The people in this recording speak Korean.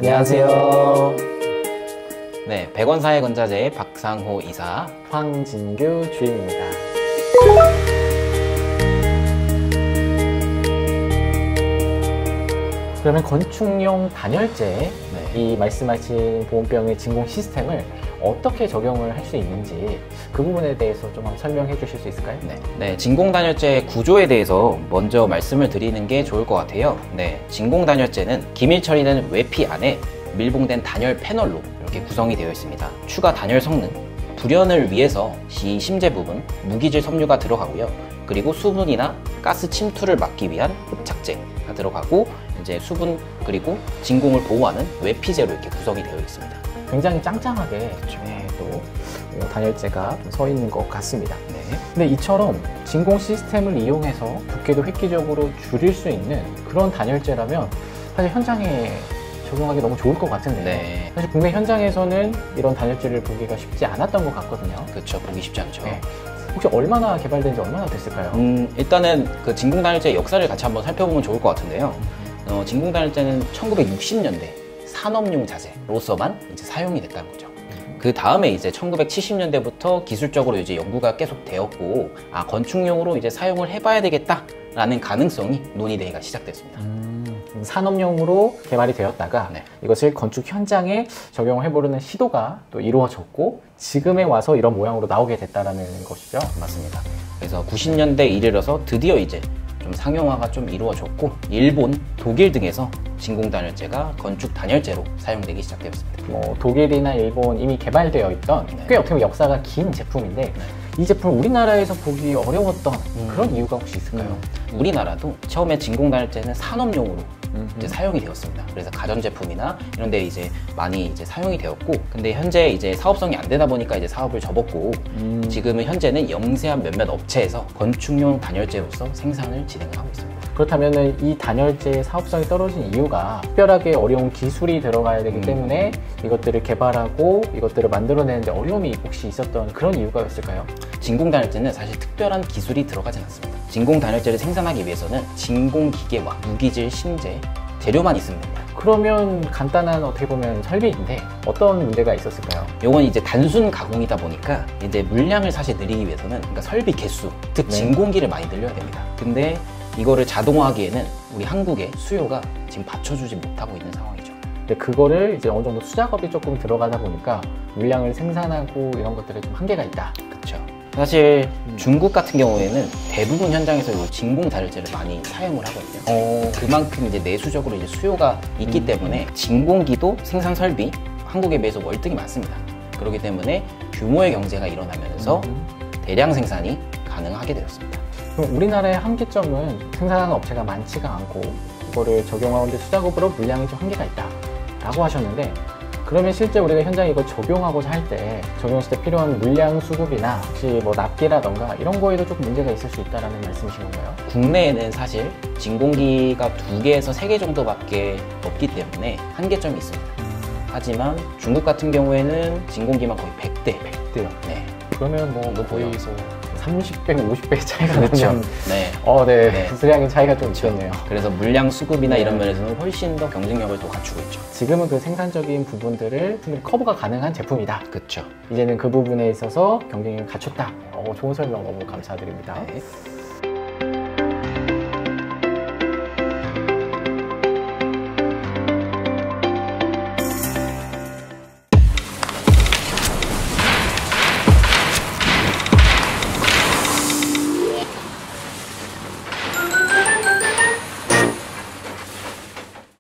안녕하세요. 네, 백원사회건자재의 박상호 이사, 황진규 주임입니다. 그러면 건축용 단열재, 이 말씀하신 보온병의 진공 시스템을 어떻게 적용을 할 수 있는지 그 부분에 대해서 좀 한번 설명해 주실 수 있을까요? 네, 진공단열재 구조에 대해서 먼저 말씀을 드리는 게 좋을 것 같아요. 네, 진공단열재는 기밀 처리된 외피 안에 밀봉된 단열 패널로 이렇게 구성이 되어 있습니다. 추가 단열 성능, 불연을 위해서 이 심재 부분 무기질 섬유가 들어가고요. 그리고 수분이나 가스 침투를 막기 위한 흡착제가 들어가고, 이제 수분 그리고 진공을 보호하는 외피재로 이렇게 구성이 되어 있습니다. 굉장히 짱짱하게 또 단열재가 서 있는 것 같습니다. 근데 이처럼 진공 시스템을 이용해서 두께도 획기적으로 줄일 수 있는 그런 단열재라면 사실 현장에 적용하기 너무 좋을 것 같은데, 사실 국내 현장에서는 이런 단열재를 보기가 쉽지 않았던 것 같거든요. 그렇죠, 보기 쉽지 않죠. 혹시 얼마나 개발된 지 얼마나 됐을까요? 일단은 그 진공단열재의 역사를 같이 한번 살펴보면 좋을 것 같은데요. 진공단열재는 1960년대 산업용 자재로서만 이제 사용이 됐다는 거죠. 그 다음에 이제 1970년대부터 기술적으로 이제 연구가 계속 되었고, 건축용으로 이제 사용을 해봐야 되겠다라는 가능성이 논의되기가 시작됐습니다. 산업용으로 개발이 되었다가 이것을 건축 현장에 적용을 해보려는 시도가 또 이루어졌고, 지금에 와서 이런 모양으로 나오게 됐다라는 것이죠. 맞습니다. 그래서 90년대 이르러서 드디어 이제 좀 상용화가 좀 이루어졌고, 일본, 독일 등에서 진공단열재가 건축 단열재로 사용되기 시작되었습니다. 독일이나 일본 이미 개발되어 있던 꽤 어떻게 보면 역사가 긴 제품인데, 이 제품을 우리나라에서 보기 어려웠던 그런 이유가 혹시 있을까요? 우리나라도 처음에 진공단열재는 산업용으로 이제 사용이 되었습니다. 그래서 가전제품이나 이런 데 이제 많이 이제 사용이 되었고, 근데 현재 이제 사업성이 안 되다 보니까 이제 사업을 접었고, 지금은 현재는 영세한 몇몇 업체에서 건축용 단열재로서 생산을 진행하고 있습니다. 그렇다면 이 단열재의 사업성이 떨어진 이유가 특별하게 어려운 기술이 들어가야 되기 때문에 이것들을 개발하고 이것들을 만들어내는데 어려움이 혹시 있었던 그런 이유가 있을까요? 진공단열재는 사실 특별한 기술이 들어가진 않습니다. 진공단열재를 생산하기 위해서는 진공기계와 무기질 심재, 재료만 있으면 됩니다. 그러면 간단한 어떻게 보면 설비인데 어떤 문제가 있었을까요? 요건 이제 단순 가공이다 보니까 이제 물량을 사실 늘리기 위해서는, 그러니까 설비 개수, 즉 진공기를 많이 늘려야 됩니다. 근데 이거를 자동화하기에는 우리 한국의 수요가 지금 받쳐주지 못하고 있는 상황이죠. 근데 그거를 이제 어느 정도 수작업이 조금 들어가다 보니까 물량을 생산하고 이런 것들에 좀 한계가 있다. 그렇죠. 사실 중국 같은 경우에는 대부분 현장에서 이 진공 단열재를 많이 사용을 하거든요. 그만큼 이제 내수적으로 이제 수요가 있기 때문에 진공기도 생산 설비 한국에 비해서 월등히 많습니다. 그렇기 때문에 규모의 경제가 일어나면서 대량 생산이 가능하게 되었습니다. 그럼 우리나라의 한계점은 생산하는 업체가 많지가 않고 이거를 적용하는데 수작업으로 물량이 좀 한계가 있다 라고 하셨는데, 그러면 실제 우리가 현장에 이걸 적용하고자 할 때 적용했을 때 필요한 물량 수급이나 혹시 뭐 납기라던가 이런 거에도 조금 문제가 있을 수 있다는 말씀이신 건가요? 국내에는 사실 진공기가 2개에서 3개 정도밖에 없기 때문에 한계점이 있습니다. 하지만 중국 같은 경우에는 진공기만 거의 100대요. 네. 그러면 뭐 거의 30배, 50배 차이가 나면 수량의 차이가 좀 있겠네요. 그래서 물량 수급이나 이런 면에서는 훨씬 더 경쟁력을 또 갖추고 있죠. 지금은 그 생산적인 부분들을 충분히 커버가 가능한 제품이다. 그렇죠. 이제는 그 부분에 있어서 경쟁력을 갖췄다. 좋은 설명 너무 감사드립니다.